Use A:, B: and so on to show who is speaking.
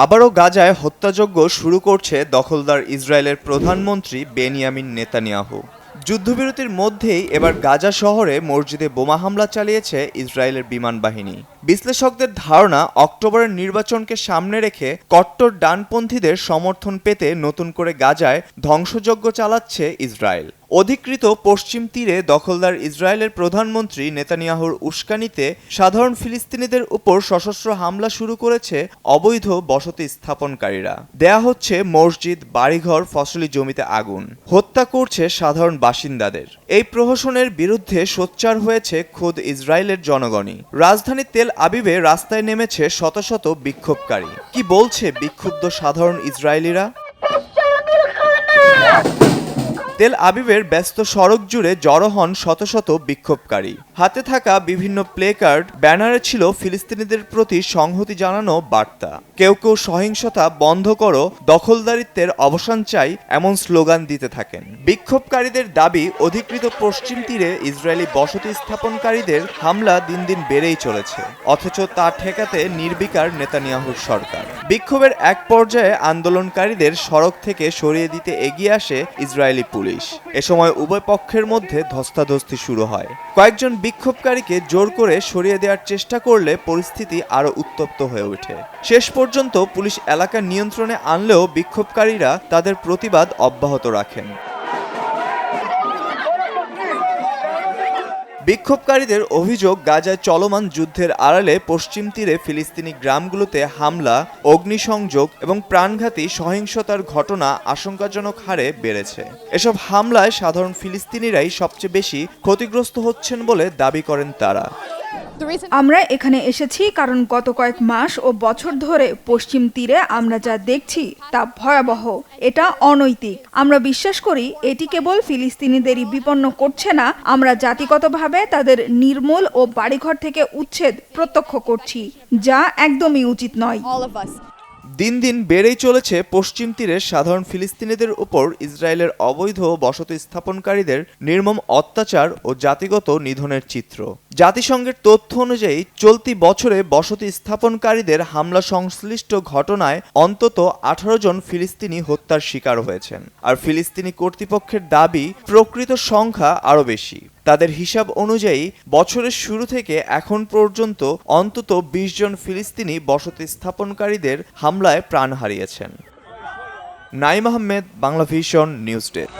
A: আবারও গাজায় হত্যাযজ্ঞ শুরু করছে দখলদার ইসরায়েলের প্রধানমন্ত্রী বেনিয়ামিন নেতানিয়াহু। যুদ্ধবিরতির মধ্যেই এবার গাজা শহরে মসজিদে বোমা হামলা চালিয়েছে ইসরায়েলের বিমান বাহিনী। বিশ্লেষকদের ধারণা, অক্টোবরের নির্বাচনকে সামনে রেখে কট্টর ডানপন্থীদের সমর্থন পেতে নতুন করে গাজায় ধ্বংসযজ্ঞ চালাচ্ছে ইসরায়েল। অধিকৃত পশ্চিম তীরে দখলদার ইসরায়েলের প্রধানমন্ত্রী নেতানিয়াহুর উস্কানিতে সাধারণ ফিলিস্তিনিদের উপর সশস্ত্র হামলা শুরু করেছে অবৈধ বসতি স্থাপনকারীরা। দেয়া হচ্ছে মসজিদ, বাড়িঘর, ফসলি জমিতে আগুন, হত্যা করছে সাধারণ বাসিন্দাদের। এই প্রহসনের বিরুদ্ধে সোচ্চার হয়েছে খোদ ইসরায়েলের জনগণই। রাজধানী তেল আবিবে রাস্তায় নেমেছে শত শত বিক্ষোভকারী। কি বলছে বিক্ষুব্ধ সাধারণ ইসরায়েলিরা? তেল আবিবের ব্যস্ত সড়ক জুড়ে জড়ো হন শত শত বিক্ষোভকারী। হাতে থাকা বিভিন্ন প্লেকার্ড, ব্যানারে ছিল ফিলিস্তিনিদের প্রতি সংহতি জানানো বার্তা। কেউ কেউ সহিংসতা বন্ধ করো, দখলদারিত্বের অবসান চাই এমন স্লোগান দিতে থাকেন। বিক্ষোভকারীদের দাবি, অধিকৃত পশ্চিম তীরে ইসরায়েলি বসতি স্থাপনকারীদের হামলা দিন দিন বেড়েই চলেছে, অথচ তা ঠেকাতে নির্বিকার নেতানিয়াহুর সরকার। বিক্ষোভের এক পর্যায়ে আন্দোলনকারীদের সড়ক থেকে সরিয়ে দিতে এগিয়ে আসে ইসরায়েলি পুলিশ। এ সময় উভয় পক্ষের মধ্যে ধস্তাধস্তি শুরু হয়। কয়েকজন বিক্ষোভকারীকে জোর করে সরিয়ে দেওয়ার চেষ্টা করলে পরিস্থিতি আরো উত্তপ্ত হয়ে ওঠে। শেষ পর্যন্ত পুলিশ এলাকা নিয়ন্ত্রণে আনলেও বিক্ষোভকারীরা তাদের প্রতিবাদ অব্যাহত রাখেন। বিক্ষোভকারীদের অভিযোগ, গাজায় চলমান যুদ্ধের আড়ালে পশ্চিম তীরে ফিলিস্তিনি গ্রামগুলোতে হামলা, অগ্নিসংযোগ এবং প্রাণঘাতী সহিংসতার ঘটনা আশঙ্কাজনক হারে বেড়েছে। এসব হামলায় সাধারণ ফিলিস্তিনিরাই সবচেয়ে বেশি ক্ষতিগ্রস্ত হচ্ছেন বলে দাবি করেন তারা।
B: আমরা এখানে এসেছি কারণ গত কয়েক মাস ও বছর ধরে পশ্চিম তীরে আমরা যা দেখছি তা ভয়াবহ। এটা অনৈতিক। আমরা বিশ্বাস করি এটি কেবল ফিলিস্তিনিদেরই বিপন্ন করছে না, আমরা জাতিগতভাবে তাদের নির্মূল ও বাড়িঘর থেকে উচ্ছেদ প্রত্যক্ষ করছি, যা একদমই উচিত নয়।
A: দিন দিন বেড়েই চলেছে পশ্চিম তীরের সাধারণ ফিলিস্তিনিদের উপর ইসরায়েলের অবৈধ বসতি স্থাপনকারীদের নির্মম অত্যাচার ও জাতিগত নিধনের চিত্র। জাতিসংঘের তথ্য অনুযায়ী চলতি বছরে বসতি স্থাপনকারীদের হামলা সংশ্লিষ্ট ঘটনায় অন্তত 18 জন ফিলিস্তিনি হত্যার শিকার হয়েছেন। আর ফিলিস্তিনি কর্তৃপক্ষের দাবি প্রকৃত সংখ্যা আরও বেশি। তাদের হিসাব অনুযায়ী বছরের শুরু থেকে এখন পর্যন্ত অন্তত 20 জন ফিলিস্তিনি বসতি স্থাপনকারীদের হামলায় প্রাণ হারিয়েছেন। Naim Ahmed, Bangla vision news desk.